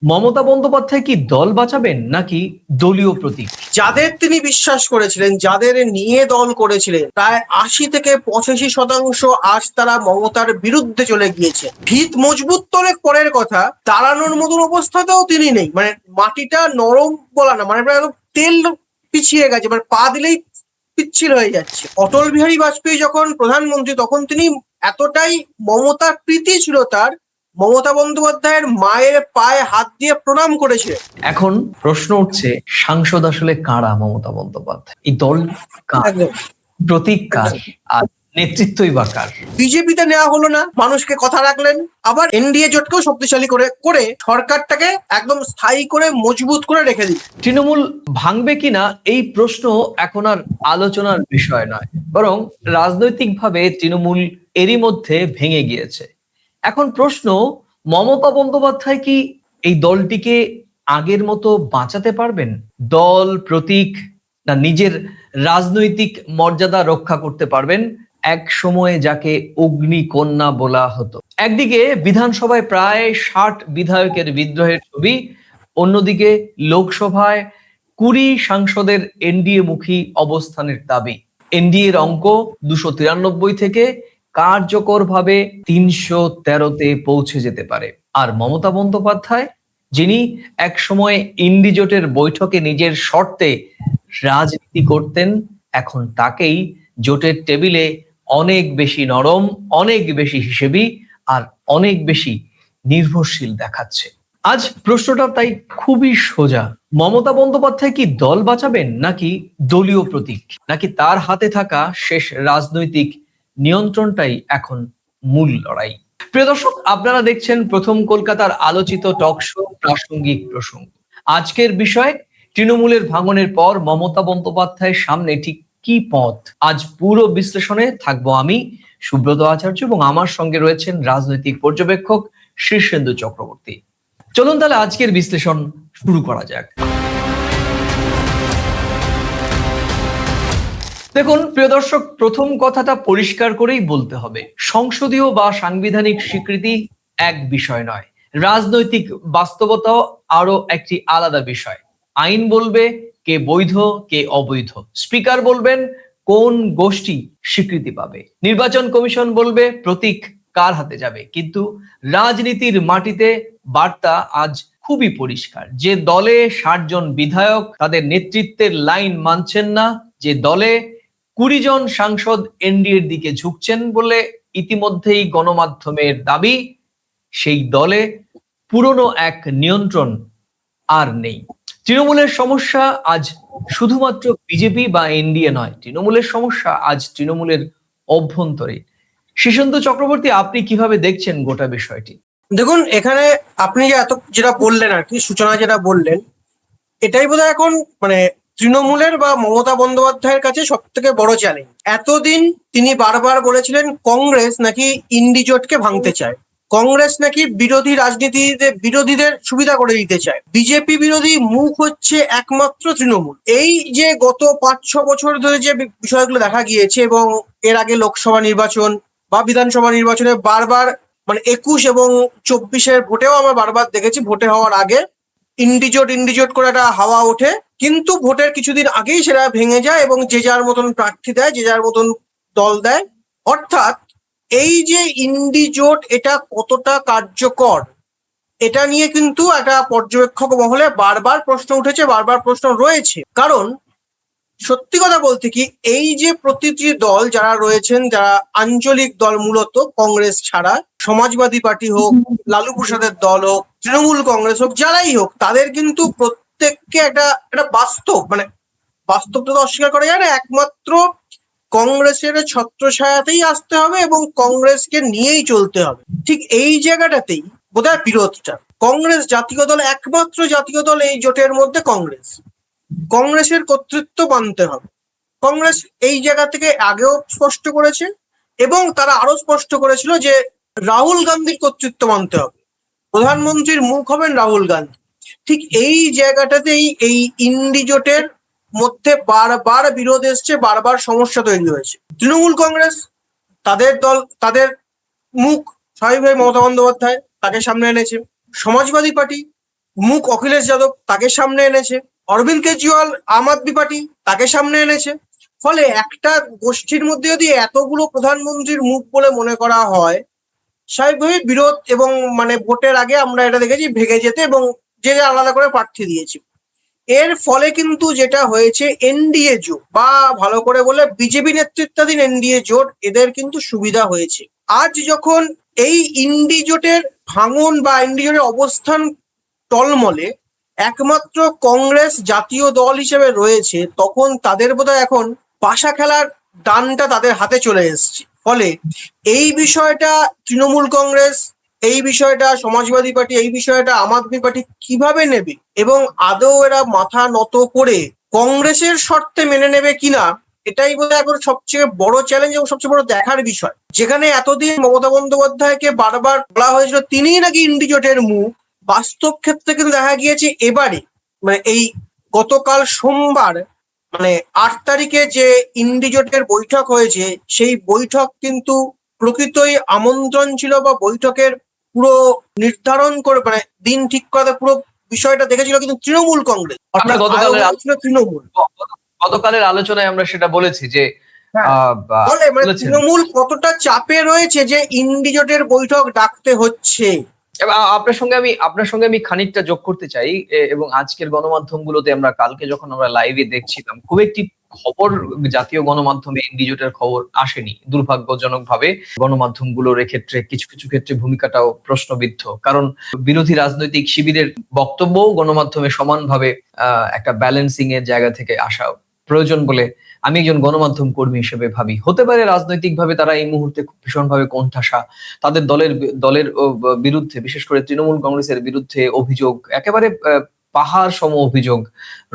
মমতা বন্দ্যোপাধ্যায় কি দল বাঁচাবেন নাকি দলীয় প্রতীক? যাদের তিনি বিশ্বাস করেছিলেন, যাদের নিয়ে দল করেছিলেন, প্রায় ৮০ থেকে ৮৫% আজ তারা মমতার বিরুদ্ধে চলে গিয়েছে। ভিত মজবুত তো অনেক পরের কথা, দাঁড়ানোর মতন অবস্থাতেও তিনি নেই। মানে মাটিটা নরম বলা না, মানে প্রায় একদম তেল পিছিয়ে গেছে, মানে পা দিলেই পিচ্ছিল হয়ে যাচ্ছে। অটল বিহারী বাজপেয়ী যখন প্রধানমন্ত্রী, তখন তিনি এতটাই মমতার প্রীতি ছিল তার, মমতা বন্দ্যোপাধ্যায়ের মায়ের পায়ে হাত দিয়ে প্রণাম করেছিলেন। এখন প্রশ্ন উঠছে, সাংসদ আসলে কারা মমতা বন্দ্যোপাধ্যায়? এই দল কার? একদম প্রতীক কার? আর নেতৃত্বই বা কার? বিজেপিতে নেওয়া হলো না, মানুষকে কথা রাখলেন, আবার এনডিএ জোটকেও শক্তিশালী করে করে সরকারটাকে একদম স্থায়ী করে মজবুত করে রেখে দিল। তৃণমূল ভাঙবে কিনা এই প্রশ্ন এখন আর আলোচনার বিষয় নয়, বরং রাজনৈতিকভাবে তৃণমূল এরই মধ্যে ভেঙে গিয়েছে। এখন প্রশ্ন, মমতা বন্দ্যোপাধ্যায় কি এই দলটিকে আগের মতো বাঁচাতে পারবেন? দল, প্রতীক, না নিজের রাজনৈতিক মর্যাদা রক্ষা করতে পারবেন? এক সময়ে যাকে অগ্নিকন্যা বলা হতো। একদিকে বিধানসভায় প্রায় ৬০ বিধায়কের বিদ্রোহের ছবি, অন্যদিকে লোকসভায় ২০ সাংসদের এনডিএ মুখী অবস্থানের দাবি। এনডিএর অঙ্ক ২৯৩ থেকে কার্যকরভাবে ৩১৩-তে পৌঁছে যেতে পারে। আর মমতা বন্দ্যোপাধ্যায়, যিনি এক সময় ইন্ডি জোটের বৈঠকে নিজের শর্তে রাজনীতি করতেন, এখন তাকেই জোটের টেবিলে অনেক বেশি নরম, অনেক বেশি হিসেবি আর অনেক বেশি নির্ভরশীল দেখাচ্ছে। আজ প্রশ্নটা তাই খুবই সোজা, মমতা বন্দ্যোপাধ্যায় কি দল বাঁচাবেন নাকি দলীয় প্রতীক? নাকি তার হাতে থাকা শেষ রাজনৈতিক নিয়ন্ত্রণটাই এখন মূল লড়াই? প্রিয় দর্শক, আপনারা দেখছেন প্রথম কলকাতার আলোচিত টক শো প্রাসঙ্গিক প্রসঙ্গ। আজকের বিষয়, তৃণমূলের ভাঙনের পর মমতা বন্দ্যোপাধ্যায়ের সামনে ঠিক কি পথ? আজ পুরো বিশ্লেষণে থাকবো আমি, সুব্রত আচার্য, এবং আমার সঙ্গে রয়েছেন রাজনৈতিক পর্যবেক্ষক শীর্ষেন্দু চক্রবর্তী। চলুন তাহলে আজকের বিশ্লেষণ শুরু করা যাক। দেখুন প্রিয় দর্শক, প্রথম কথাটা পরিষ্কার করেই বলতে হবে, সংসদীয় বা সাংবিধানিক স্বীকৃতি এক বিষয় নয়, রাজনৈতিক বাস্তবতাও আরো একটি আলাদা বিষয়। আইন বলবে কে বৈধ কে অবৈধ, স্পিকার বলবেন কোন গোষ্ঠী স্বীকৃতি পাবে, নির্বাচন কমিশন বলবে প্রতীক কার হাতে যাবে। কিন্তু রাজনীতির মাটিতে বার্তা আজ খুবই পরিষ্কার, যে দলে ৬০ জন বিধায়ক তাদের নেতৃত্বের লাইন মানছেন না, যে দলে ২০ জন সাংসদ এনডিএর দিকে ঝুঁকছেন বলে ইতিমধ্যেই গণমাধ্যমের দাবি, সেই দলে পুরনো এক নিয়ন্ত্রণ আর নেই। তৃণমূলের সমস্যা আজ শুধুমাত্র বিজেপি বা এনডিএ নয়, তৃণমূলের সমস্যা আজ তৃণমূলের অভ্যন্তরে। শীর্ষেন্দু চক্রবর্তী, আপনি কিভাবে দেখছেন গোটা বিষয়টি? দেখুন, এখানে আপনি যে যেটা বললেন আর কি, সূচনা যেটা বললেন, এটাই বোধহয় এখন মানে তৃণমূলের বা মমতা বন্দ্যোপাধ্যায়ের কাছে সব থেকে বড় চ্যালেঞ্জ। এতদিন তিনি বারবার বলেছিলেন কংগ্রেস নাকি ইন্ডি জোটকে ভাঙতে চায়, কংগ্রেস নাকি বিরোধী রাজনীতিতে বিরোধীদের সুবিধা করে দিতে চায়, বিজেপি বিরোধী মুখ হচ্ছে একমাত্র তৃণমূল। এই যে গত ৫-৬ বছর ধরে যে বিষয়গুলো দেখা গিয়েছে, এবং এর আগে লোকসভা নির্বাচন বা বিধানসভা নির্বাচনে বারবার, মানে ২১ এবং ২৪-এর ভোটেও আমরা বারবার দেখেছি, ভোটে হওয়ার আগে ইন্ডিজোট করে একটা হাওয়া ওঠে, কিন্তু ভোটের কিছুদিন আগেই সেটা ভেঙে যায় এবং যে যার মতন প্রার্থী দেয়, যে যার মতন দল দেয়। অর্থাৎ এই যে ইন্ডিজোট, এটা কতটা কার্যকর, এটা নিয়ে কিন্তু একটা পর্যবেক্ষক মহলে বারবার প্রশ্ন উঠেছে, বারবার প্রশ্ন রয়েছে। কারণ সত্যি কথা বলতে কি, এই যে প্রতিটি দল যারা রয়েছেন, যারা আঞ্চলিক দল, মূলত কংগ্রেস ছাড়া, সমাজবাদী পার্টি হোক, লালু প্রসাদের দল হোক, তৃণমূল কংগ্রেস হোক, যারাই হোক, তাদের কিন্তু প্রত্যেককে একটা একটা বাস্তব, মানে বাস্তবটা তো অস্বীকার করা যায় না, একমাত্র কংগ্রেসের ছত্রছায়াতেই আসতে হবে এবং কংগ্রেসকে নিয়েই চলতে হবে। ঠিক এই জায়গাটাতেই বোধহয় বিরোধটা। কংগ্রেস জাতীয় দল, একমাত্র জাতীয় দল এই জোটের মধ্যে কংগ্রেস, কংগ্রেসের কর্তৃত্ব মানতে হবে। কংগ্রেস এই জায়গা থেকে আগেও স্পষ্ট করেছে, এবং তারা আরো স্পষ্ট করেছিল যে রাহুল গান্ধীর কর্তৃত্ব মানতে হবে, প্রধানমন্ত্রীর মুখ হবেন রাহুল গান্ধী। ঠিক এই জায়গাটাতেই এই ইন্ডি জোটের মধ্যে বারবার বিরোধ এসছে, বারবার সমস্যা তৈরি হয়েছে। তৃণমূল কংগ্রেস, তাদের দল, তাদের মুখ স্বাভাবিকভাবে মমতা বন্দ্যোপাধ্যায়, তাকে সামনে এনেছে। সমাজবাদী পার্টি, মুখ অখিলেশ যাদব তাকে সামনে এনেছে, অরবিন্দ কেজরিওয়াল আম আদমি পার্টি তাকে সামনে এনেছে। ফলে একটা গোষ্ঠীর মধ্যে যদি এতগুলো প্রধানমন্ত্রীর মুখ বলে মনে করা হয়, স্বাভাবিকভাবেই বিরোধ এবং মানে ভোটের আগে আমরা এটা দেখেছি ভেঙে যেতে, এবং যে যে আলাদা করে প্রার্থী দিয়েছে। এর ফলে কিন্তু যেটা হয়েছে, এনডিএ জোট বা ভালো করে বলে বিজেপি নেতৃত্বাধীন এনডিএ জোট, এদের কিন্তু সুবিধা হয়েছে। আজ যখন এই ইন্ডি জোটের ভাঙন বা ইন্ডি জোটের অবস্থান টলমলে, একমাত্র কংগ্রেস জাতীয় দল হিসেবে রয়েছে, তখন তাদের বোধহয় এখন পাশা খেলার দানটা তাদের হাতে চলে এসছে। ফলে এই বিষয়টা তৃণমূল কংগ্রেস, এই বিষয়টা সমাজবাদী পার্টি, এই বিষয়টা আম আদমি পার্টি কিভাবে নেবে, এবং আদৌ এরা মাথা নত করে কংগ্রেসের শর্তে মেনে নেবে কিনা, এটাই বোধহয় এখন সবচেয়ে বড় চ্যালেঞ্জ এবং সবচেয়ে বড় দেখার বিষয়। যেখানে এতদিন মমতা বন্দ্যোপাধ্যায়কে বারবার বলা হয়েছিল তিনিই নাকি ইন্ডি জোটের মুখ, বাস্তব ক্ষেত্রে কিন্তু দেখা গিয়েছে এবারে, মানে এই গতকাল সোমবার, মানে 8 তারিখে যে ইন্ডি জোটের বৈঠক হয়েছে, সেই বৈঠক কিন্তু প্রকৃতই আমন্ত্রণ ছিল, বা বৈঠকের পুরো নির্ধারণ করে মানে দিন ঠিক করাতে পুরো বিষয়টা দেখেছিল কিন্তু তৃণমূল কংগ্রেস, আমরা অর্থাৎ আয়োজক ছিল তৃণমূল। গতকালের আলোচনায় আমরা সেটা বলেছি যে হ্যাঁ, ফলে মানে বলেছেন। তৃণমূল কতটা চাপে রয়েছে যে ইন্ডি জোটের বৈঠক ডাকতে হচ্ছে। এবং আপনার সঙ্গে আমি খানিকটা যোগ করতে চাই, এবং আজকের গণমাধ্যমগুলোতে আমরা কালকে যখন আমরা লাইভে দেখছিলাম, খুব একটি খবর জাতীয় গণমাধ্যমে এনডি জোটের খবর আসেনি দুর্ভাগ্যজনকভাবে। গণমাধ্যমগুলোর এক্ষেত্রে কিছু কিছু ক্ষেত্রে ভূমিকাটাও প্রশ্নবিদ্ধ, কারণ বিরোধী রাজনৈতিক শিবিরের বক্তব্যও গণমাধ্যমে সমানভাবে একটা ব্যালেন্সিং এর জায়গা থেকে আসা প্রয়োজন বলে আমি একজন গণমাধ্যম কর্মী হিসেবে ভাবি। হতে পারে রাজনৈতিকভাবে তারা এই মুহূর্তে খুব ভীষণভাবে কোণঠাসা, তাদের দলের বিরুদ্ধে, বিশেষ করে তৃণমূল কংগ্রেসের বিরুদ্ধে অভিযোগ একেবারে পাহাড় সম অভিযোগ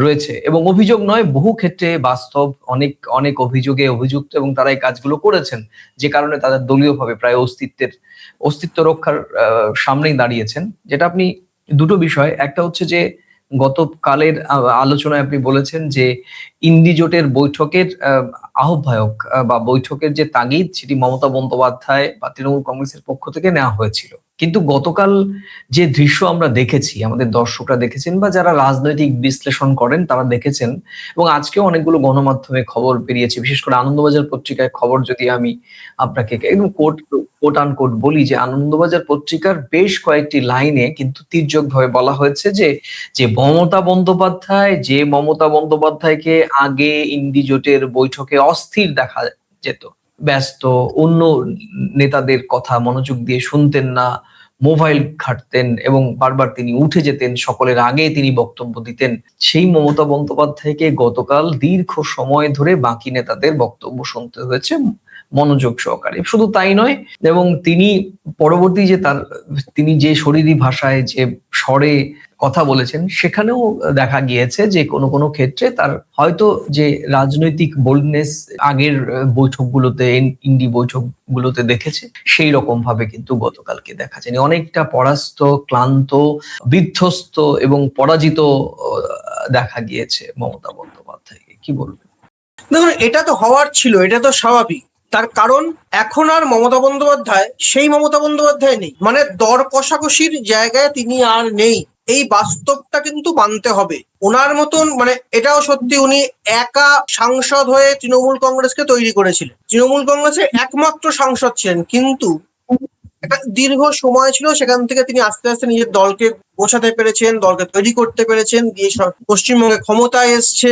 রয়েছে, এবং অভিযোগ নয়, বহু ক্ষেত্রে বাস্তব অনেক অনেক অভিযোগে অভিযুক্ত, এবং তারা এই কাজগুলো করেছেন, যে কারণে তাদের দলীয়ভাবে প্রায় অস্তিত্ব রক্ষার সামনেই দাঁড়িয়েছেন। যেটা আপনি দুটো বিষয়, একটা হচ্ছে যে গতকালের আলোচনায় আপনি বলেছেন যে ইন্ডি জোটের বৈঠকের আহ্বায়ক বা বৈঠকের যে তাগিদ, সেটি মমতা বন্দ্যোপাধ্যায় বা তৃণমূল কংগ্রেসের পক্ষ থেকে নেওয়া হয়েছিল। কিন্তু গতকাল যে দৃশ্য আমরা দেখেছি, আমাদের দর্শকরা দেখেছেন, বা যারা রাজনৈতিক বিশ্লেষণ করেন তারা দেখেছেন, এবং আজকেও অনেকগুলো গণমাধ্যমে খবর বেরিয়েছে, বিশেষ করে আনন্দবাজার পত্রিকায় খবর যদি আমি আপনাকে একদম কোট আনকোট বলি, যে আনন্দবাজার পত্রিকার বেশ কয়েকটি লাইনে কিন্তু তীর্যকভাবে বলা হয়েছে যে মমতা বন্দ্যোপাধ্যায়কে আগে ইন্ডি জোটের বৈঠকে অস্থির দেখা যেত, ব্যস্ত, অন্য নেতাদের কথা মনোযোগ দিয়ে শুনতেন না, মোবাইল ঘাঁটতেন, এবং বারবার তিনি উঠে যেতেন, সকলের আগে তিনি বক্তব্য দিতেন, সেই মমতা বন্দ্যোপাধ্যায়কে গতকাল দীর্ঘ সময় ধরে বাকি নেতাদের বক্তব্য শুনতে হয়েছে মনোযোগ সহকারে। শুধু তাই নয়, এবং তিনি পরবর্তী তিনি যে শরীরী ভাষায় যে স্বরে কথা বলেছেন, সেখানেও দেখা গিয়েছে যে কোনো কোনো ক্ষেত্রে তার হয়তো যে রাজনৈতিক বোল্ডনেস আগের বৈঠকগুলোতে, ইন্ডি বৈঠকগুলোতে দেখেছে, সেই রকম ভাবে কিন্তু গতকালকে দেখা যায়নি। অনেকটা পরাস্ত, ক্লান্ত, বিধ্বস্ত এবং পরাজিত দেখা গিয়েছে মমতা বন্দ্যোপাধ্যায়কে। কি বলবেন? দেখুন, এটা তো হওয়ার ছিল, এটা তো স্বাভাবিক। তার কারণ এখন আর মমতা বন্দ্যোপাধ্যায় সেই মমতা বন্দ্যোপাধ্যায় নেই, মানে দর কষাকষির জায়গায় তিনি আর নেই, এই বাস্তবটা কিন্তু মানতে হবে। ওনার মতন মানে এটাও সত্যি, উনি একা সাংসদ হয়ে তৃণমূল কংগ্রেসকে তৈরি করেছিলেন, তৃণমূল কংগ্রেসের একমাত্র সাংসদ ছিলেন, কিন্তু একটা দীর্ঘ সময় ছিল, সেখান থেকে তিনি আস্তে আস্তে নিজের দলকে গোছাতে পেরেছেন, দলকে তৈরি করতে পেরেছেন, দিয়ে পশ্চিমবঙ্গে ক্ষমতায় এসছে,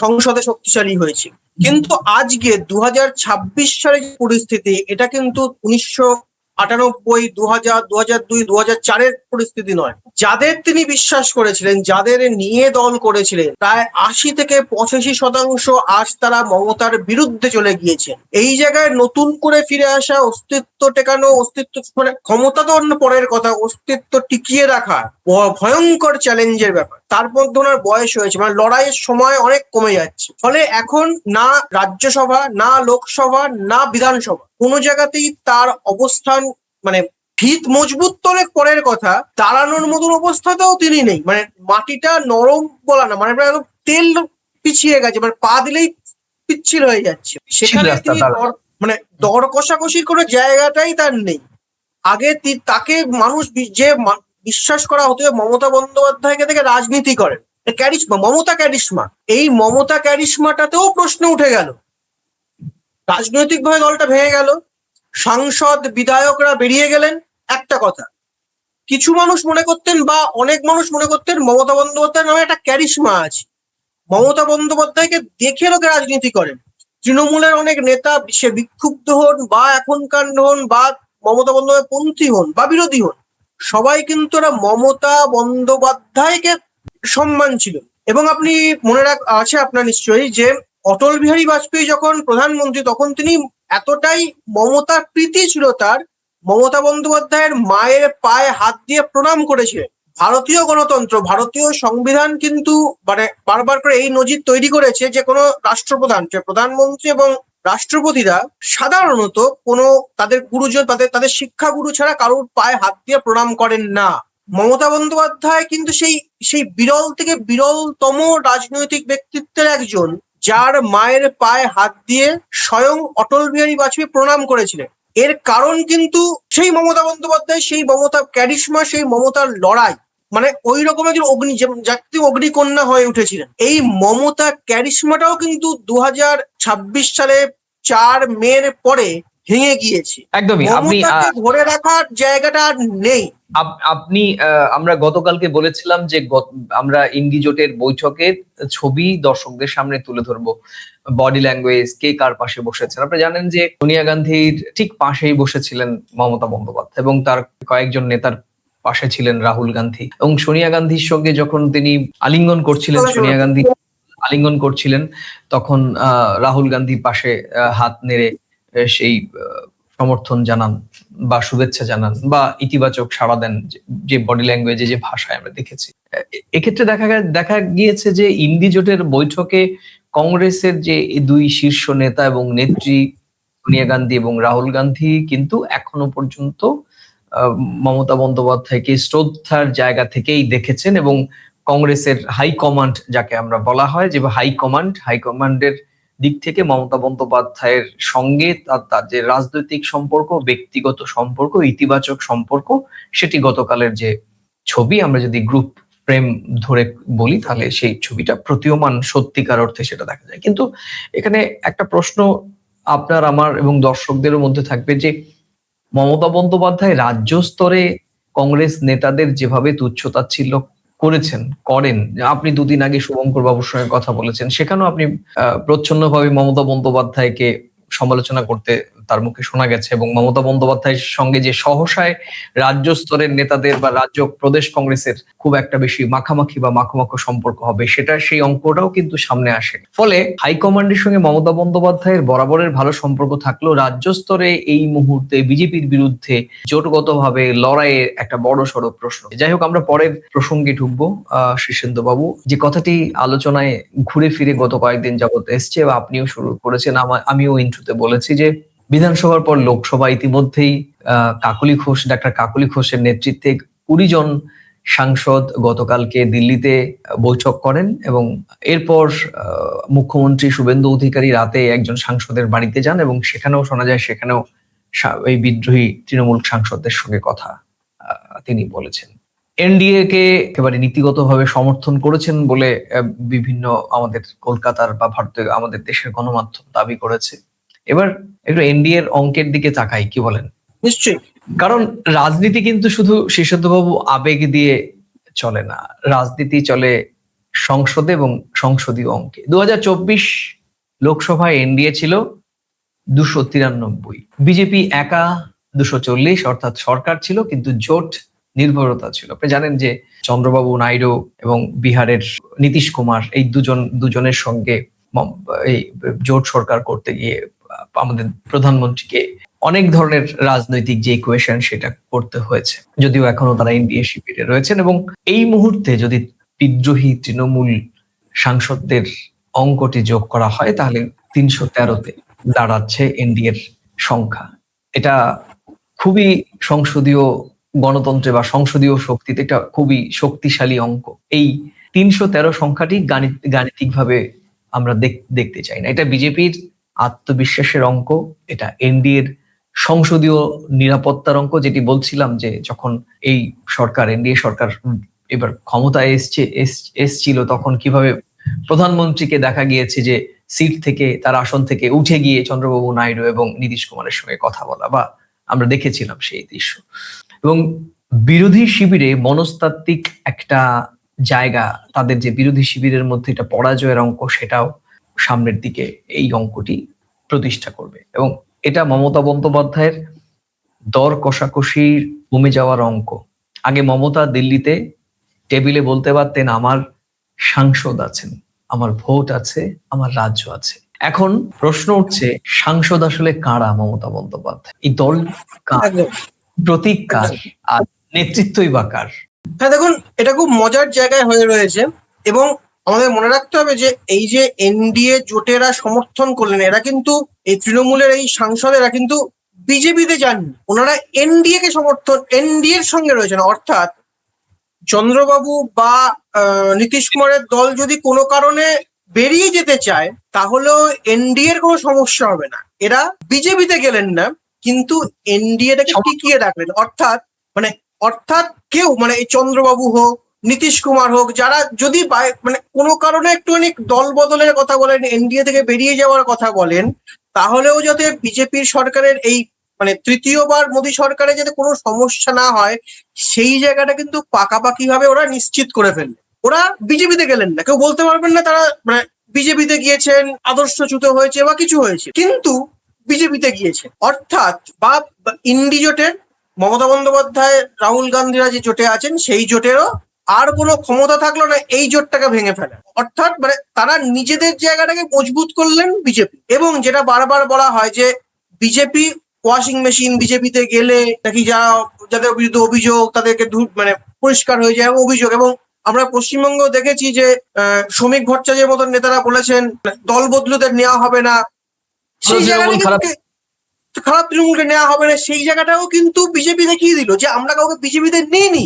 সংসদে শক্তিশালী হয়েছে। কিন্তু আজকে 2026 সালের যে পরিস্থিতি, এটা কিন্তু 1998, 2000, 2002, 2004-এর পরিস্থিতি নয়। যাদের তিনি বিশ্বাস করেছিলেন, যাদের নিয়ে দল করেছিলেন, প্রায় 80 থেকে 85% আজ তারা মমতার বিরুদ্ধে চলে গিয়েছে। এই জায়গায় নতুন করে ফিরে আসা, অস্তিত্ব টেকানো, অস্তিত্ব মানে ক্ষমতা তো অন্য পরের কথা, অস্তিত্ব টিকিয়ে রাখা ভয়ঙ্কর চ্যালেঞ্জের ব্যাপার। তার মধ্যে ওনার বয়স হয়েছে, মানে লড়াইয়ের সময় অনেক কমে যাচ্ছে। ফলে এখন না রাজ্যসভা, না লোকসভা, না বিধানসভা, কোনো জায়গাতেই তার অবস্থান মানে ভিত মজবুত তো অনেক পরের কথা, দাঁড়ানোর মতন অবস্থাতেও তিনি নেই। মানে মাটিটা নরম বলা না, মানে প্রায় একদম তেল পিছিয়ে গেছে, মানে পা দিলেই পিচ্ছিল হয়ে যাচ্ছে। সেখানে তিনি মানে দর কষাকষির কোনো জায়গাটাই তার নেই। আগে তাকে মানুষ যে বিশ্বাস করা হতো যে মমতা বন্দ্যোপাধ্যায়কে থেকে রাজনীতি করেন, ক্যারিশমা, মমতা ক্যারিশমা, এই মমতা ক্যারিশমাটাতেও প্রশ্ন উঠে গেল। রাজনৈতিকভাবে দলটা ভেঙে গেল, সাংসদ বিধায়করা বেরিয়ে গেলেন। একটা কথা, কিছু মানুষ মনে করতেন বা অনেক মানুষ মনে করতেন মমতা বন্দ্যোপাধ্যায়ের নামে একটা ক্যারিশমা আছে, মমতা বন্দ্যোপাধ্যায়কে দেখে লোকে রাজনীতি করেন। তৃণমূলের অনেক নেতা, সে বিক্ষুব্ধ হন বা এখনকার হন বা মমতা বন্দ্যোপাধ্যায় পন্থী হন বা বিরোধী হন, সবাই কিন্তু ওরা মমতা বন্দ্যোপাধ্যায়কে সম্মান ছিল। এবং আপনি মনে আছে আপনার নিশ্চয়ই যে অটল বিহারী বাজপেয়ী যখন প্রধানমন্ত্রী, তখন তিনি এতটাই মমতার প্রীতি ছিল তার, মমতা বন্দ্যোপাধ্যায়ের মায়ের পায়ে হাত দিয়ে প্রণাম করেছিলেন। ভারতীয় গণতন্ত্র, ভারতীয় সংবিধান কিন্তু মানে বারবার করে এই নজির তৈরি করেছে যে কোনো রাষ্ট্রপ্রধান, যে প্রধানমন্ত্রী এবং রাষ্ট্রপতিরা সাধারণত কোনো তাদের গুরুজন, তাদের শিক্ষাগুরু ছাড়া কারোর পায়ে হাত দিয়ে প্রণাম করেন না। মমতা বন্দ্যোপাধ্যায় কিন্তু সেই সেই বিরল থেকে বিরলতম রাজনৈতিক ব্যক্তিত্বের একজন, যার মায়ের পায়ে হাত দিয়ে স্বয়ং অটল বিহারী বাজপেয়ী প্রণাম করেছিলেন। এর কারণ কিন্তু সেই মমতা বন্দ্যোপাধ্যায়, সেই মমতা ক্যারিশমা, সেই মমতার লড়াই, মানে ওই রকম একজন জাতীয় অগ্নিকন্যা হয়ে উঠেছিলেন। এই মমতা ক্যারিশমাটাও কিন্তু 2026 সালে 4 মের পরে ভেঙে গিয়েছে। একদমই। মমতাকে ধরে রাখার জায়গাটা আর নেই। আপনি আমরা গতকালকে বলেছিলাম যে আমরা ইন্ডি জোটের বৈঠকের ছবি দর্শকদের সামনে তুলে ধরবো, বডি ল্যাঙ্গুয়েজ, কে কার পাশে বসেছেন। আপনি জানেন যে সোনিয়া গান্ধীর ঠিক পাশেই বসেছিলেন মমতা বন্দ্যোপাধ্যায় এবং তার কয়েকজন নেতার পাশে ছিলেন রাহুল গান্ধী। এবং সোনিয়া গান্ধীর সঙ্গে যখন তিনি আলিঙ্গন করছিলেন, তখন রাহুল গান্ধী পাশে হাত নেড়ে সেই সমর্থন জানান বা শুভেচ্ছা জানান বা ইতিবাচক সাড়া দেন, যে বডি ল্যাঙ্গুয়েজে, যে ভাষায় আমরা দেখেছি। এক্ষেত্রে দেখা গিয়েছে যে ইন্ডি জোটের বৈঠকে কংগ্রেসের যে দুই শীর্ষ নেতা এবং নেত্রী সোনিয়া গান্ধী এবং রাহুল গান্ধী কিন্তু এখনো পর্যন্ত মমতা বন্দ্যোপাধ্যায়কে শ্রদ্ধার জায়গা থেকেই দেখেছেন এবং কংগ্রেসের হাইকমান্ড, যাকে আমরা বলা হয় যে হাইকমান্ডের দিক থেকে মমতা বন্দ্যোপাধ্যায়ের সঙ্গে তার যে রাজনৈতিক সম্পর্ক, ব্যক্তিগত সম্পর্ক, ইতিবাচক সম্পর্ক, সেটি গতকালের যে ছবি, আমরা যদি গ্রুপ ফ্রেম ধরে বলি তাহলে সেই ছবিটা প্রতীয়মান, সত্যিকার অর্থে সেটা দেখা যায়। কিন্তু এখানে একটা প্রশ্ন আপনার, আমার এবং দর্শকদের মধ্যে থাকবে যে মমতা বন্দ্যোপাধ্যায় রাজ্য স্তরে কংগ্রেস নেতাদের যেভাবে তুচ্ছতাচ্ছিল্য করেন, আপনি দুদিন আগে শুভঙ্কর বাবুর সঙ্গে কথা বলেছেন, সেখানেও আপনি প্রচ্ছন্নভাবে মমতা বন্দ্যোপাধ্যায়কে সমালোচনা করতে তার মুখে শোনা গেছে এবং মমতা বন্দ্যোপাধ্যায়ের সঙ্গে যে সহসায় রাজ্য স্তরের নেতাদের বা রাজ্য প্রদেশ কংগ্রেসের খুব একটা বেশি মাখামাখি বা মাখো সম্পর্ক হবে, সেটা সেই অঙ্কটাও কিন্তু সামনে আসে। ফলে হাইকমান্ডের সঙ্গে মমতা বন্দ্যোপাধ্যায়ের বরাবরের ভালো সম্পর্ক থাকলেও রাজ্য স্তরে এই মুহূর্তে বিজেপির বিরুদ্ধে জোটগতভাবে লড়াইয়ের একটা বড় সড়ো প্রশ্ন। যাই হোক, আমরা পরের প্রসঙ্গে ঢুকবো। শীর্ষেন্দু বাবু, যে কথাটি আলোচনায় ঘুরে ফিরে গত কয়েকদিন যাবত এসছে বা আপনিও শুরু করেছেন, আমিও ইন্ট্রোতে বলেছি যে বিধানসভার পর লোকসভা ইতিমধ্যেই ডাক্তার কাকলি ঘোষের নেতৃত্বে 20 জন সাংসদ গতকালকে দিল্লিতে বৈঠক করেন এবং এরপর মুখ্যমন্ত্রী শুভেন্দু অধিকারী রাতে একজন সাংসদের বাড়িতে যান এবং সেখানেও শোনা যায় সেখানেও এই বিদ্রোহী তৃণমূল সাংসদদের সঙ্গে কথা তিনি বলেছেন। এনডিএ কে একেবারে নীতিগতভাবে সমর্থন করেছেন বলে বিভিন্ন আমাদের কলকাতার বা ভারতের, আমাদের দেশের গণমাধ্যম দাবি করেছে। এবার একটু এনডিএ এর অঙ্কের দিকে তাকাই, কি বলেন? নিশ্চয়ই। কারণ রাজনীতি কিন্তু শুধু শীর্ষেন্দুবাবু আবেগ দিয়ে চলে না, রাজনীতি চলে সংসদে এবং সংসদীয় অঙ্কে। 2024 লোকসভায় এনডিএ ছিল 293, বিজেপি একা 240, অর্থাৎ সরকার ছিল কিন্তু জোট নির্ভরতা ছিল। আপনি জানেন যে চন্দ্রবাবু নাইডু এবং বিহারের নীতিশ কুমার, এই দুজনের সঙ্গে এই জোট সরকার করতে গিয়ে আমাদের প্রধানমন্ত্রীকে অনেক ধরনের রাজনৈতিক যে ইকুয়েশন সেটা করতে হয়েছে, যদিও এখনো তারা এনডিএ শিবিরে রয়েছেন। এবং এই মুহূর্তে যদি বিদ্রোহী তৃণমূল সাংসদদের অঙ্কটি যোগ করা হয় তাহলে 313-তে দাঁড়াচ্ছে এনডিএর সংখ্যা। এটা খুবই সংসদীয় গণতন্ত্রে বা সংসদীয় শক্তিতে একটা খুবই শক্তিশালী অঙ্ক। এই 313 সংখ্যাটি গাণিতিকভাবে আমরা দেখতে চাই না। এটা বিজেপির আত্মবিশ্বাসের অঙ্ক, এটা এনডিএর সংসদীয় নিরাপত্তার অঙ্ক, যেটি বলছিলাম যে যখন এই সরকার, এনডিএ সরকার এবার ক্ষমতায় এসছিল, তখন কিভাবে প্রধানমন্ত্রীকে দেখা গিয়েছে যে সিট থেকে, তার আসন থেকে উঠে গিয়ে চন্দ্রবাবু নাইডু এবং নীতিশ কুমারের সঙ্গে কথা বলা, বা আমরা দেখেছিলাম সেই দৃশ্য। এবং বিরোধী শিবিরে মনস্তাত্ত্বিক একটা জায়গা, তাদের যে বিরোধী শিবিরের মধ্যে এটা পরাজয়ের অঙ্ক, সেটাও সামনের দিকে এই অঙ্কটি প্রতিষ্ঠা করবে। এবং এটা মমতা বন্দ্যোপাধ্যায়ের দর কষাকষির কমে যাওয়ার অঙ্ক। আগে মমতা দিল্লিতে টেবিলে বলতে পারতেন আমার সাংসদ আছেন, আমার ভোট আছে, আমার রাজ্য আছে। এখন প্রশ্ন উঠছে, সাংসদ আসলে কারা মমতা বন্দ্যোপাধ্যায়? এই দল কার, একদম প্রতীক কার, একদম। আর নেতৃত্বই বা কার? হ্যাঁ, দেখুন, এটা খুব মজার জায়গায় হয়ে রয়েছে এবং আমাদের মনে রাখতে হবে যে এই যে এনডিএ জোটেরা সমর্থন করলেন, এরা কিন্তু এই তৃণমূলের এই সাংসদেরা কিন্তু বিজেপিতে যাননি, ওনারা এনডিএ কে সমর্থন, এনডিএ এর সঙ্গে রয়েছেন। অর্থাৎ চন্দ্রবাবু বা নীতিশ কুমারের দল যদি কোনো কারণে বেরিয়ে যেতে চায়, তাহলেও এনডিএ এর কোনো সমস্যা হবে না। এরা বিজেপিতে গেলেন না, কিন্তু এনডিএটাকে টিকিয়ে রাখলেন। অর্থাৎ মানে অর্থাৎ কেউ, মানে এই চন্দ্রবাবু হোক, নীতিশ কুমার হোক, যারা যদি মানে কোনো কারণে একটুখানি দল বদলের কথা বলেন, এনডিএ থেকে বেরিয়ে যাওয়ার কথা বলেন, তাহলেও যাতে বিজেপির সরকারের এই মানে তৃতীয়বার মোদী সরকারে যাতে কোনো সমস্যা না হয়, সেই জায়গাটা কিন্তু পাকাপাকি ভাবে ওরা নিশ্চিত করে ফেলবে। ওরা বিজেপিতে গেলেন না, কেউ বলতে পারবেন না তারা মানে বিজেপিতে গিয়েছেন, আদর্শচ্যুত হয়েছে বা কিছু হয়েছে, কিন্তু বিজেপিতে গিয়েছে। অর্থাৎ বা ইন্ডি জোটের মমতা বন্দ্যোপাধ্যায়, রাহুল গান্ধীরা যে জোটে আছেন, সেই জোটেরও আর কোনো ক্ষমতা থাকলো না এই জোটটাকে ভেঙে ফেলা। অর্থাৎ মানে তারা নিজেদের জায়গাটাকে মজবুত করলেন বিজেপি। এবং যেটা বারবার বলা হয় যে বিজেপি ওয়াশিং মেশিন, বিজেপিতে গেলে নাকি যাদের বিরুদ্ধে অভিযোগ তাদেরকে মানে পরিষ্কার হয়ে যায় অভিযোগ। এবং আমরা পশ্চিমবঙ্গ দেখেছি যে শ্রমিক ভট্টাচার্যের মতন নেতারা বলেছেন দল বদলুদের নেওয়া হবে না, সেই জায়গাটা কিন্তু খারাপ তৃণমূলকে নেওয়া হবে না, সেই জায়গাটাও কিন্তু বিজেপি দেখিয়ে দিল যে আমরা কাউকে বিজেপিতে নিইনি,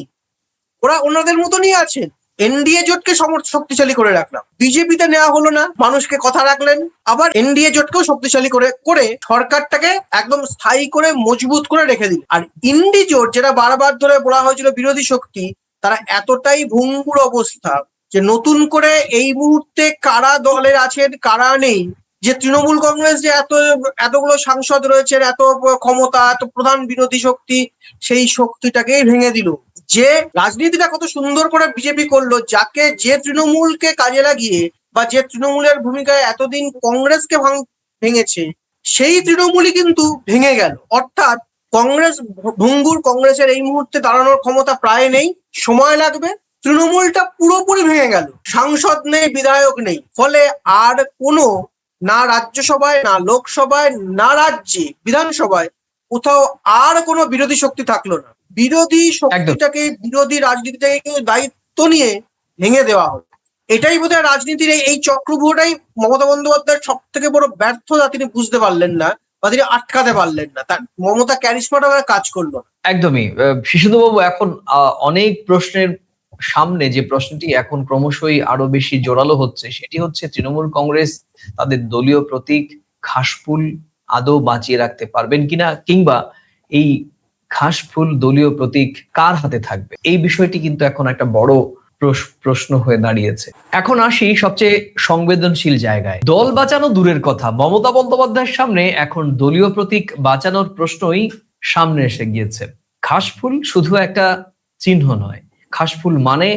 ওরা ওনাদের মতনই আছেন। এনডিএ জোটকে শক্তিশালী করে রাখলাম, বিজেপিতে নেওয়া হলো না, মানুষকে কথা রাখলেন, আবার এনডিএ জোটকেও শক্তিশালী করে করে সরকারটাকে একদম স্থায়ী করে মজবুত করে রেখে দিল। আর ইন্ডি জোট, যেটা বারবার ধরে বলা হয়েছিল বিরোধী শক্তি, তারা এতটাই ভঙ্গুর অবস্থা যে নতুন করে এই মুহূর্তে কারা দলে আছেন কারা নেই, যে তৃণমূল কংগ্রেস যে এতগুলো সাংসদ রয়েছে, এত ক্ষমতা, এত প্রধান বিরোধী শক্তি, সেই শক্তিটাকেই ভেঙে দিল। যে রাজনীতিটা কত সুন্দর করে বিজেপি করলো, যাকে যে তৃণমূলকে কাজে লাগিয়ে বা যে তৃণমূলের ভূমিকায় এতদিন কংগ্রেসকে ভেঙেছে, সেই তৃণমূলই কিন্তু ভেঙে গেল। অর্থাৎ কংগ্রেস ভঙ্গুর, কংগ্রেসের এই মুহূর্তে দাঁড়ানোর ক্ষমতা প্রায় নেই, সময় লাগবে। তৃণমূলটা পুরোপুরি ভেঙে গেল, সাংসদ নেই, বিধায়ক নেই, ফলে আর কোনো, না রাজ্যসভায়, না লোকসভায়, না রাজ্যে বিধানসভায় কোথাও আর কোনো বিরোধী শক্তি থাকলো না। বিরোধী শক্তিটাকে, বিরোধী রাজনীতিটাকে কিন্তু দায়িত্ব নিয়ে ভেঙে দেওয়া হলো। এটাই বোধহয় রাজনীতির এই চক্রব্যূহটাই মমতা বন্দ্যোপাধ্যায়ের সব থেকে বড় ব্যর্থতা, তিনি বুঝতে পারলেন না বা তিনি আটকাতে পারলেন না, তার মমতা ক্যারিশমাটা কাজ করলো না। একদমই। শিশুতবাবু, এখন অনেক প্রশ্নের সামনে যে প্রশ্নটি এখন ক্রমশই আরো বেশি জোরালো হচ্ছে, সেটি হচ্ছে তৃণমূল কংগ্রেস তাদের দলীয় প্রতীক ঘাসফুল আদৌ বাঁচিয়ে রাখতে পারবেন কিনা, কিংবা এই ঘাসফুল দলীয় প্রতীক কার হাতে থাকবে। এই বিষয়টি কিন্তু এখন একটা বড় প্রশ্ন হয়ে দাঁড়িয়েছে। এখন আসি সবচেয়ে সংবেদনশীল জায়গায়। দল বাঁচানো দূরের কথা, মমতা বন্দ্যোপাধ্যায়ের সামনে এখন দলীয় প্রতীক বাঁচানোর প্রশ্নই সামনে এসে গিয়েছে। ঘাসফুল শুধু একটা চিহ্ন নয়, ঘাসফুল মানে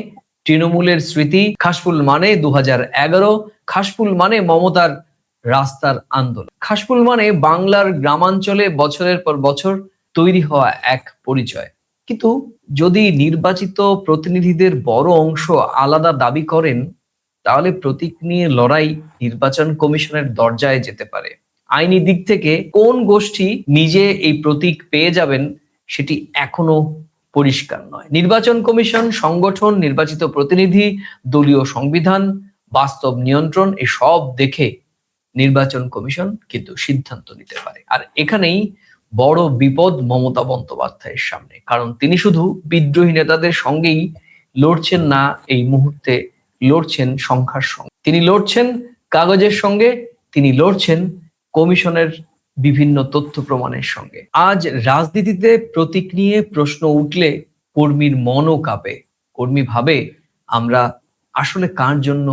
তৃণমূলের স্মৃতি, ঘাসফুল মানে 2011, ঘাসফুল মানে মমতার রাস্তার আন্দোলন, ঘাসফুল মানে বাংলার গ্রামাঞ্চলে বছরের পর বছর তৈরি হওয়া এক পরিচয়। কিন্তু যদি নির্বাচিত প্রতিনিধিদের বড় অংশ আলাদা দাবি করেন, তাহলে প্রতীক নিয়ে লড়াই নির্বাচন কমিশনের দরজায় যেতে পারে। আইনি দিক থেকে কোন গোষ্ঠী নিজে এই প্রতীক পেয়ে যাবেন সেটি এখনো পরিষ্কার নয়। নির্বাচন কমিশন, সংগঠন, নির্বাচিত প্রতিনিধি, দলীয় সংবিধান, বাস্তব নিয়ন্ত্রণ, এসব দেখে নির্বাচন কমিশন কিন্তু সিদ্ধান্ত নিতে পারে। আর এখানেই বড় বিপদ মমতা বন্দ্যোপাধ্যায়ের সামনে, কারণ তিনি শুধু বিদ্রোহী নেতাদের সঙ্গেই লড়ছেন না, এই মুহূর্তে লড়ছেন সংখ্যার সঙ্গে, তিনি লড়ছেন কাগজের সঙ্গে, তিনি লড়ছেন কমিশনের বিভিন্ন তথ্য প্রমাণের সঙ্গে। আজ রাজনীতিতে প্রতীক নিয়ে প্রশ্ন উঠলে কর্মীর মনও কাঁপে। কর্মী ভাবে, আমরা আসলে কার জন্য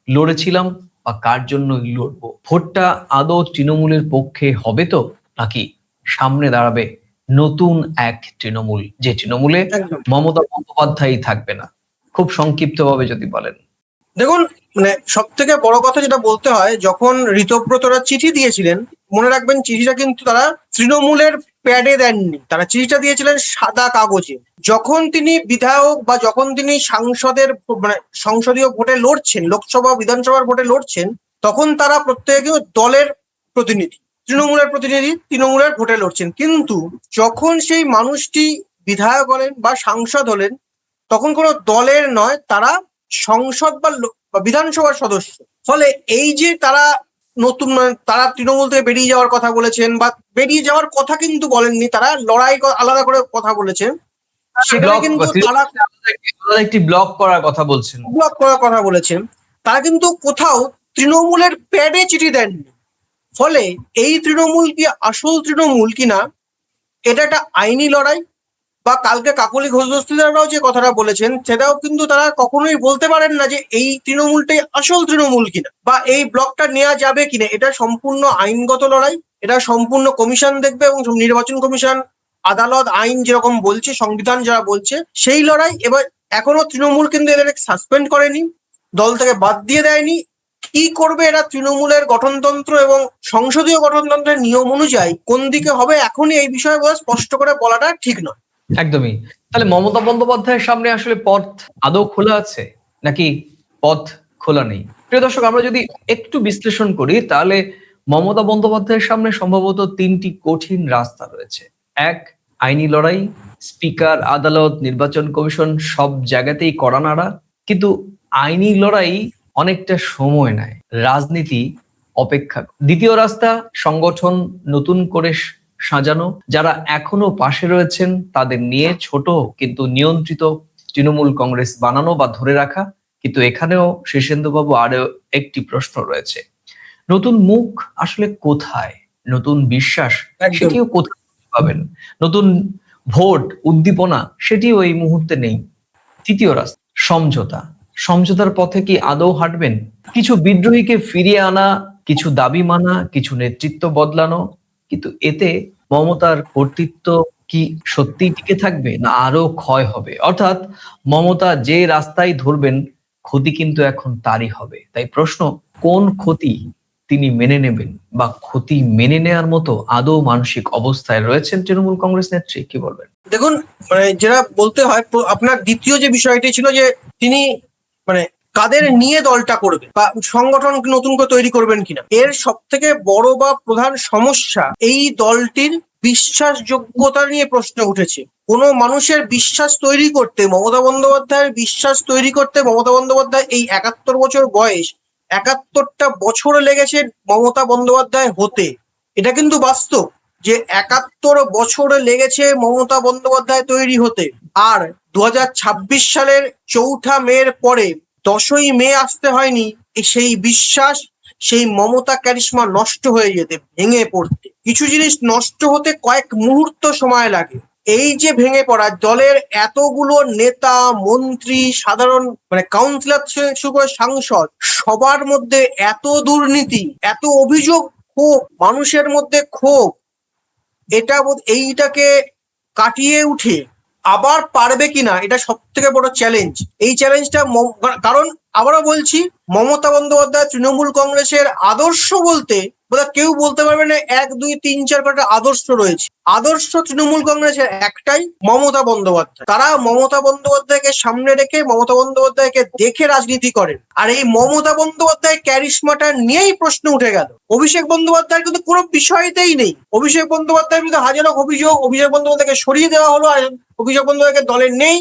লড়েছিলাম বা কার জন্য লড়বো? ভোটটা আদৌ তৃণমূলের পক্ষে হবে তো, নাকি সামনে দাঁড়াবে নতুন এক তৃণমূল, যে তৃণমূলে একদম। মমতা বন্দ্যোপাধ্যায় থাকবে না? খুব সংক্ষিপ্তভাবে যদি বলেন। দেখুন, মানে সব থেকে বড় কথা যেটা বলতে হয়, যখন ঋতব্রতরা চিঠি দিয়েছিলেন, মনে রাখবেন চিঠিটা কিন্তু তারা তৃণমূলের প্যাডে দেননি, তারা চিঠিটা দিয়েছিলেন সাদা কাগজে। যখন তিনি বিধায়ক বা যখন তিনি মানে সংসদীয় ভোটে লড়ছেন, লোকসভা বিধানসভার ভোটে লড়ছেন, তখন তারা প্রত্যেকে দলের প্রতিনিধি, তৃণমূলের ভোটে লড়ছেন। কিন্তু যখন সেই মানুষটি বিধায়ক হলেন বা সাংসদ হলেন, তখন কোনো দলের নয়, তারা সংসদ বা বিধানসভার সদস্য। ফলে এই যে তারা তারা তৃণমূল থেকে বেরিয়ে যাওয়ার কথা বলেছেন, বা বেরিয়ে যাওয়ার কথা কিন্তু বলেননি, তারা লড়াই আলাদা করে কথা বলেছেন। সেখানে কিন্তু তারা একটি ব্লক করার কথা বলছেন। ব্লক করার কথা বলেছেন। তারা কিন্তু কোথাও তৃণমূলের প্যাডে চিঠি দেননি। ফলে এই তৃণমূল কি আসল তৃণমূল কিনা, এটা একটা আইনি লড়াই। বা কালকে কাকলি ঘোষ দস্তিদাররাও যে কথাটা বলেছেন, সেটাও কিন্তু তারা কখনোই বলতে পারেন না যে এই তৃণমূলটাই আসল তৃণমূল কিনা, বা এই ব্লকটা নেওয়া যাবে কিনা। এটা সম্পূর্ণ আইনগত লড়াই, এটা সম্পূর্ণ কমিশন দেখবে, এবং নির্বাচন কমিশন, আদালত, আইন যেরকম বলছে, সংবিধান যারা বলছে সেই লড়াই। এবার এখনো তৃণমূল কিন্তু এদের সাসপেন্ড করেনি, দল থেকে বাদ দিয়ে দেয়নি। কি করবে এরা, তৃণমূলের গঠনতন্ত্র এবং সংসদীয় গঠনতন্ত্রের নিয়ম অনুযায়ী কোন দিকে হবে, এখনই এই বিষয়ে স্পষ্ট করে বলাটা ঠিক নয়। একদমই। তাহলে মমতা বন্দ্যোপাধ্যায়ের সামনে আসলে পথ আদৌ খোলা আছে, নাকি পথ খোলা নেই? প্রিয় দর্শক, আমরা যদি একটু বিশ্লেষণ করি, তাহলে মমতা বন্দ্যোপাধ্যায়ের সামনে সম্ভবত তিনটি কঠিন রাস্তা রয়েছে। এক, আইনি লড়াই, স্পিকার, আদালত, নির্বাচন কমিশন সব জায়গাতেই কড়া নাড়া। কিন্তু আইনি লড়াই অনেকটা সময় নেয়, রাজনীতি অপেক্ষা। দ্বিতীয় রাস্তা, সংগঠন নতুন করে সাজানো, যারা এখনো পাশে রয়েছেন তাদের নিয়ে ছোট কিন্তু নিয়ন্ত্রিত তৃণমূল কংগ্রেস বানানো বা ধরে রাখা। কিন্তু এখানেও শীর্ষেন্দুবাবু আরো একটি প্রশ্ন রয়েছে, নতুন মুখ আসলে কোথায়? নতুন বিশ্বাস, সেটিও কোথায় পাবেন? নতুন ভোট, উদ্দীপনা, সেটিও এই মুহূর্তে নেই। তৃতীয় রাস্তা, সমঝোতা। সমঝোতার পথে কি আদৌ হাঁটবেন? কিছু বিদ্রোহীকে ফিরিয়ে আনা, কিছু দাবি মানা, কিছু নেতৃত্ব বদলানো। কিন্তু এতে মমতার কর্তৃত্ব কি সত্যি টিকে থাকবে, না আরো ক্ষয় হবে? অর্থাৎ মমতা যে রাস্তায় ধরবেন, ক্ষতি কিন্তু এখন তারই হবে। তাই প্রশ্ন, কোন ক্ষতি তিনি মেনে নেবেন, বা ক্ষতি মেনে নেওয়ার মতো আদৌ মানসিক অবস্থায় রয়েছেন তৃণমূল কংগ্রেস নেত্রী? কি বলবেন? দেখুন, মানে যেটা বলতে হয়, আপনার দ্বিতীয় যে বিষয়টি ছিল যে তিনি মানে কাদের নিয়ে দলটা করবে বা সংগঠন নতুন করে তৈরি করবেন কিনা, এর সব থেকে বড় বা প্রধান সমস্যা এই দলটির বিশ্বাসযোগ্যতা নিয়ে প্রশ্ন উঠেছে। কোনো মানুষের বিশ্বাস তৈরি করতে, মমতা বন্দ্যোপাধ্যায়ের বিশ্বাস তৈরি করতে, মমতা বন্দ্যোপাধ্যায় এই 71 বছর বয়স, 71টা বছর লেগেছে মমতা বন্দ্যোপাধ্যায় হতে। এটা কিন্তু বাস্তব যে 71 বছর লেগেছে মমতা বন্দ্যোপাধ্যায় তৈরি হতে। আর 2026 সালের 4ঠা মের পরে 10ই মে আসতে হয়নি সেই বিশ্বাস, সেই মমতা ক্যারিশমা নষ্ট হয়ে যেতে, ভেঙে পড়তে। কিছু জিনিস নষ্ট হতে কয়েক মুহূর্ত সময় লাগে। এই যে ভেঙে পড়া, দলের এতগুলো নেতা, মন্ত্রী, সাধারণ মানে কাউন্সিলর থেকে শুরু করে সাংসদ, সবার মধ্যে এত দুর্নীতি, এত অভিযোগ, ক্ষোভ, মানুষের মধ্যে ক্ষোভ, এইটাকে কাটিয়ে উঠে আবার পারবে কিনা, এটা সব থেকে বড় চ্যালেঞ্জ। এই চ্যালেঞ্জটা, কারণ আবারও বলছি, মমতা বন্দ্যোপাধ্যায় তৃণমূল কংগ্রেসের আদর্শ বলতে বোধহয় কেউ বলতে পারবে না 1, 2, 3, 4 কটা আদর্শ রয়েছে। আদর্শ তৃণমূল কংগ্রেসের একটাই, মমতা বন্দ্যোপাধ্যায়। তারা মমতা বন্দ্যোপাধ্যায়কে সামনে রেখে, মমতা বন্দ্যোপাধ্যায়কে দেখে রাজনীতি করেন। আর এই মমতা বন্দ্যোপাধ্যায় ক্যারিশমাটা নিয়েই প্রশ্ন উঠে গেল। অভিষেক বন্দ্যোপাধ্যায়ের কিন্তু কোনো বিষয়তেই নেই। অভিষেক বন্দ্যোপাধ্যায়ের বিরুদ্ধে হাজারো অভিযোগ, অভিষেক বন্দ্যোপাধ্যায়কে সরিয়ে দেওয়া হলো, আর অভিষেক বন্দ্যোপাধ্যায়কে দলে নেই,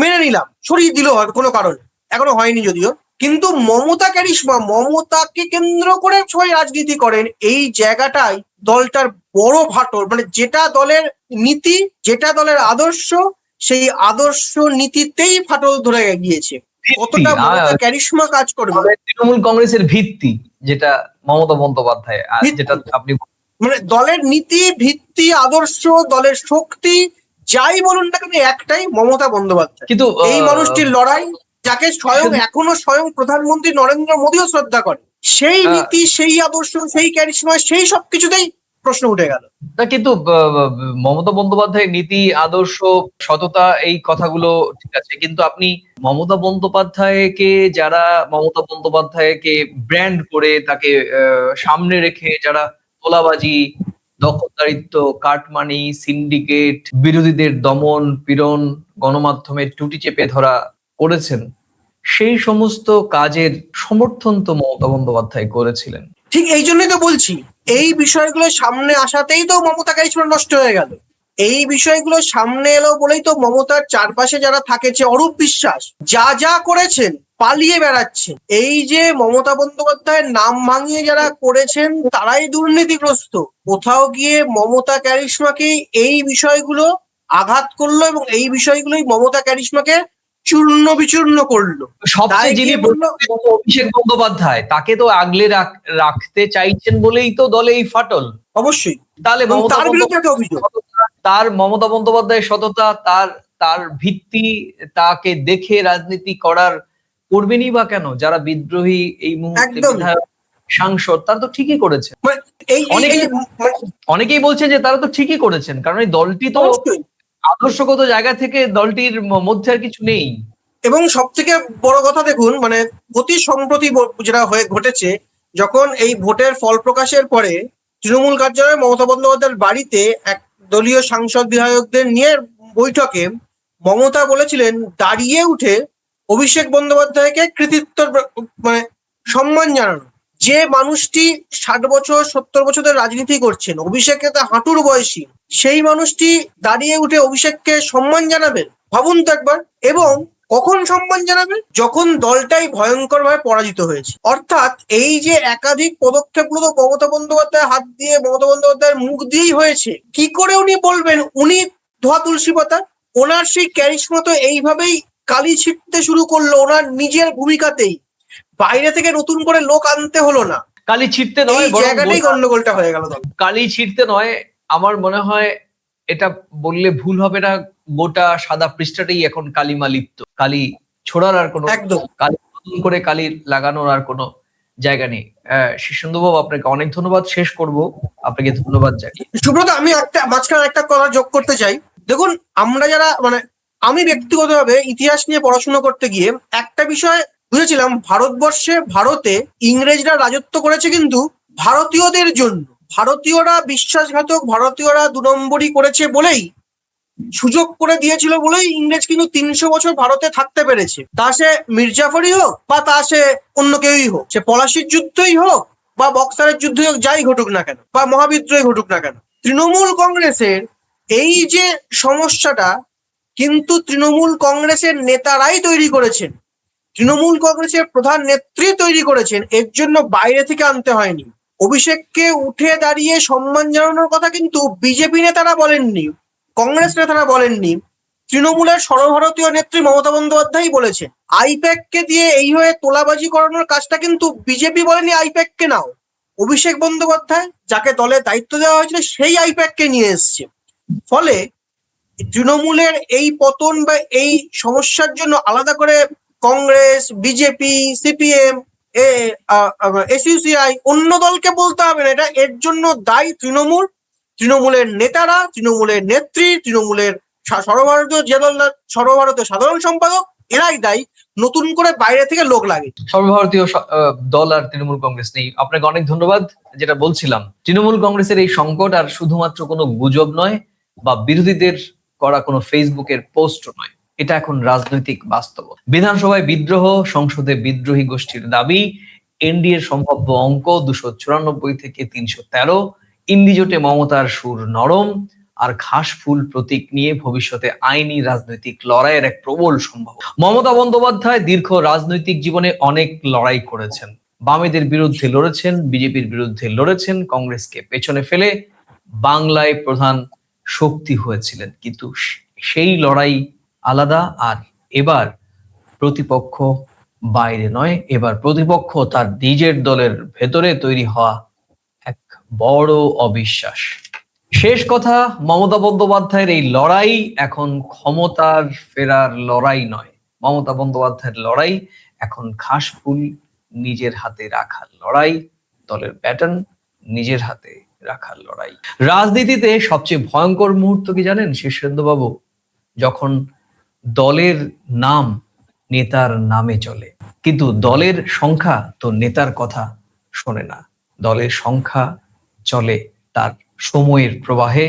মেনে নিলাম, সরিয়ে দিল হয়তো কোনো কারণে, এখনো হয়নি যদিও। কিন্তু মমতা ক্যারিশমা, মমতাকে কেন্দ্র করে সবাই রাজনীতি করেন, এই জায়গাটাই দলটার বড় ফাটল। মানে যেটা দলের নীতি, যেটা দলের আদর্শ, সেই আদর্শ নীতিতেই ফাটল ধরে গিয়েছে। কতটা মমতা ক্যারিশমা কাজ করবে, তৃণমূল কংগ্রেসের ভিত্তি যেটা মমতা বন্দ্যোপাধ্যায়, যেটা আপনি মানে দলের নীতি, ভিত্তি, আদর্শ, দলের শক্তি যাই বলুন না কেন একটাই, মমতা বন্দ্যোপাধ্যায়। কিন্তু এই মানুষটির লড়াই, যাকে এখনো স্বয়ং প্রধানমন্ত্রী নরেন্দ্র মোদীও শ্রদ্ধা করে, সেই নীতি, সেই আদর্শ, সেই ক্যারিশমা, সেই সবকিছুতেই প্রশ্ন উঠে গেল। না কিন্তু মমতা বন্দ্যোপাধ্যায়ের নীতি, আদর্শ, সততা এই কথাগুলো ঠিক আছে, কিন্তু আপনি মমতা বন্দ্যোপাধ্যায়কে যারা মমতা বন্দ্যোপাধ্যায়কে ব্র্যান্ড করে তাকে সামনে রেখে যারা তোলাবাজি, দখলদারিত্ব, কাটমানি, সিন্ডিকেট, বিরোধীদের দমন পীড়ন, গণমাধ্যমের টুটি চেপে ধরা করেছেন, সেই সমস্ত কাজের সমর্থন তো মমতা বন্দ্যোপাধ্যায় করেছিলেন। ঠিক এই জন্যই তো বলছি, এই বিষয়গুলো সামনে আসাতেই তো মমতা কারিশমা নষ্ট হয়ে গেল। এই বিষয়গুলো সামনে এলো বলেই তো মমতার চারপাশে যারা থাকেছে, অরূপ বিশ্বাস যা যা করেছেন, পালিয়ে বেড়াচ্ছেন। এই যে মমতা বন্দ্যোপাধ্যায়ের নাম ভাঙিয়ে যারা করেছেন তারাই দুর্নীতিগ্রস্ত। কোথাও গিয়ে মমতা ক্যারিশমাকেই এই বিষয়গুলো আঘাত করলো এবং এই বিষয়গুলোই মমতা ক্যারিশমাকে চূর্ণ বিচূর্ণ করলো। সবচেয়ে তাই যিনি গিয়ে বললো, অভিষেক বন্দ্যোপাধ্যায়, তাকে তো আগলে রাখতে চাইছেন বলেই তো দলে এই ফাটল। অবশ্যই। তাহলে এবং মমতা তার বিরুদ্ধে একটা অভিযোগ, মমতা বন্দ্যোপাধ্যায়ের সততা, তার তার ভিত্তি, তাকে দেখে রাজনীতি করবেনই বা কেন? যারা বিদ্রোহী এই মুহূর্তে একদম বিধায়ক, সাংসদ, তারা তো ঠিকই করেছে। মানে এই অনেকেই বলছেন যে তারা তো ঠিকই করেছেন, কারণ এই দলটি তো অবশ্যই। আদর্শগত জায়গা থেকে দলটির মধ্যে আর কিছু নেই। এবং সব থেকে বড় কথা দেখুন, মানে অতি সম্প্রতি যেটা ঘটেছে, যখন এই ভোটের ফল প্রকাশের পরে তৃণমূল কার্যালয়ে মমতা বন্দ্যোপাধ্যায়ের বাড়িতে এক দলীয় সাংসদ বিধায়কদের নিয়ে বৈঠকে মমতা বলেছিলেন দাঁড়িয়ে উঠে অভিষেক বন্দ্যোপাধ্যায়কে কৃতিত্ব মানে সম্মান জানানো। যে মানুষটি 60 বছর 70 বছর ধরে রাজনীতি করছেন, অভিষেককে তা হাঁটুর বয়সী, সেই মানুষটি দাঁড়িয়ে উঠে অভিষেককে সম্মান জানাবেন? ভাবুন তো একবার। এবং কখন সম্মান জানাবেন? যখন দলটাই ভয়ঙ্কর ভাবে পরাজিত হয়েছে। অর্থাৎ এই যে একাধিক পদক্ষেপগুলো তো মমতা বন্দ্যোপাধ্যায়ের হাত দিয়ে, মমতা বন্দ্যোপাধ্যায়ের মুখ দিয়েই হয়েছে। কি করে উনি বলবেন উনি ধোয়া তুলসী পাতা? ওনার সেই ক্যারিশমা তো এইভাবেই কালি ছিটতে শুরু করলো ওনার নিজের ভূমিকাতেই। বাইরে থেকে নতুন করে লোক আনতে হলো না। কালি ছিটতে এই নয়, জায়গাটাই গন্ডগোলটা হয়ে গেল। কালি ছিটতে নয়, আমার মনে হয় এটা বললে ভুল হবে না, গোটা সাদা পৃষ্ঠাটাই এখন কালিমা লিপ্ত। কালি ছোড়ার আর কোনো, একদম কালি নতুন করে কালি লাগানোর আর কোনো জায়গা নেই। শিশুন্দুবাবু, আপনাকে অনেক ধন্যবাদ। শেষ করব আপনাকে ধন্যবাদ জানিয়ে। সুব্রত, আমি মাঝখানে একটা কথা যোগ করতে চাই। দেখুন, আমরা যারা মানে আমি ব্যক্তিগতভাবে ইতিহাস নিয়ে পড়াশোনা করতে গিয়ে একটা বিষয় বুঝেছিলাম, ভারতে ইংরেজরা রাজত্ব করেছে কিন্তু ভারতীয়দের জন্য। ভারতীয়রা বিশ্বাসঘাতক, ভারতীয়রা 2 নম্বরই করেছে বলেই, সুযোগ করে দিয়েছিল বলেই ইংরেজ কিন্তু 300 বছর ভারতে থাকতে পেরেছে। তা সে মির্জাফরই হোক বা তা সে অন্য কেউই হোক, সে পলাশির যুদ্ধই হোক বা বক্সারের যুদ্ধই হোক, যাই ঘটুক না কেন, বা মহাবিদ্রোহী ঘটুক না কেন। তৃণমূল কংগ্রেসের এই যে সমস্যাটা কিন্তু তৃণমূল কংগ্রেসের নেতারাই তৈরি করেছেন, তৃণমূল কংগ্রেসের প্রধান নেত্রী তৈরি করেছেন। এর জন্য বাইরে থেকে আনতে হয়নি। অভিষেককে উঠে দাঁড়িয়ে সম্মান জানানোর কথা কিন্তু বিজেপি নেতারা বলেননি, কংগ্রেস নেতারা বলেননি, তৃণমূলের সর্বভারতীয় নেত্রী মমতা বন্দ্যোপাধ্যায় বলেছেন। আইপ্যাক কে দিয়ে এই হয়ে তোলাবাজি করানোর কাজটা কিন্তু বিজেপি বলেনি আইপ্যাক কে নাও, অভিষেক বন্দ্যোপাধ্যায় যাকে দলের দায়িত্ব দেওয়া হয়েছিল সেই আইপ্যাক কে নিয়ে এসছে। ফলে তৃণমূলের এই পতন বা এই সমস্যার জন্য আলাদা করে কংগ্রেস, বিজেপি, সিপিএম, এসইউসিআই অন্য দলকে বলতে হবে না। এটা এর জন্য দায়ী তৃণমূল, তৃণমূলের নেতারা, তৃণমূলের নেত্রী, তৃণমূলের সর্বভারতীয় সাধারণ সম্পাদক, এরাই দায়ী। নতুন করে বাইরে থেকে লোক লাগে। সর্বভারতীয় দল আর তৃণমূল কংগ্রেস নেই। আপনাকে অনেক ধন্যবাদ। যেটা বলছিলাম, তৃণমূল কংগ্রেসের এই সংকট আর শুধুমাত্র কোনো গুজব নয় বা বিরোধীদের করা কোনো ফেসবুকের পোস্ট নয়, এটা এখন রাজনৈতিক বাস্তব। বিধানসভায় বিদ্রোহ, সংসদে বিদ্রোহী গোষ্ঠীর দাবি, এনডিএর সম্ভাব্য অঙ্ক 294 থেকে 313, ইন্দি জোটে মমতার সুর নরম, আর ঘাস ফুল প্রতীক নিয়ে ভবিষ্যতে আইনি রাজনৈতিক লড়াইয়ের এক প্রবল সম্ভাবনা। মমতা বন্দ্যোপাধ্যায় দীর্ঘ রাজনৈতিক জীবনে অনেক লড়াই করেছেন। বামেদের বিরুদ্ধে লড়েছেন, বিজেপির বিরুদ্ধে লড়েছেন, কংগ্রেসকে পেছনে ফেলে বাংলায় প্রধান শক্তি হয়েছিলেন। কিন্তু সেই লড়াই আলাদা। আর এবার প্রতিপক্ষ বাইরে নয়, এবার প্রতিপক্ষ তার নিজের দলের ভেতরে তৈরি হওয়া এক বড় অবিশ্বাস। শেষ কথা, মমতা বন্দ্যোপাধ্যায়ের এই লড়াই এখন ক্ষমতার ফেরার লড়াই নয়। মমতা বন্দ্যোপাধ্যায়ের লড়াই এখন ঘাসফুল নিজের হাতে রাখার লড়াই, দলের প্যাটার্ন নিজের হাতে রাখার লড়াই। রাজনীতিতে সবচেয়ে ভয়ঙ্কর মুহূর্ত কি জানেন শীর্ষেন্দু বাবু? যখন দলের নাম নেতার নামে চলে, কিন্তু দলের সংখ্যা তো নেতার কথা শোনে না। দলের সংখ্যা চলে তার সময়ের প্রবাহে,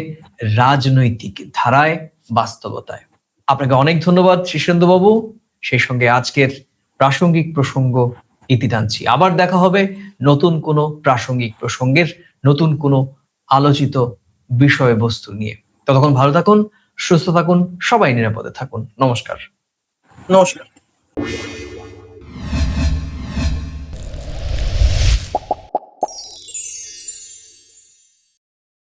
রাজনৈতিক ধারায়, বাস্তবতায়। আপনাকে অনেক ধন্যবাদ শীর্ষেন্দু বাবু। সেই সঙ্গে আজকের প্রাসঙ্গিক প্রসঙ্গ ইতি টানছি। আবার দেখা হবে নতুন কোনো প্রাসঙ্গিক প্রসঙ্গের, নতুন কোনো আলোচিত বিষয়বস্তু নিয়ে। ততক্ষণ ভালো থাকুন, সুস্থ থাকুন, সবাই নিরাপদে থাকুন। নমস্কার। নমস্কার।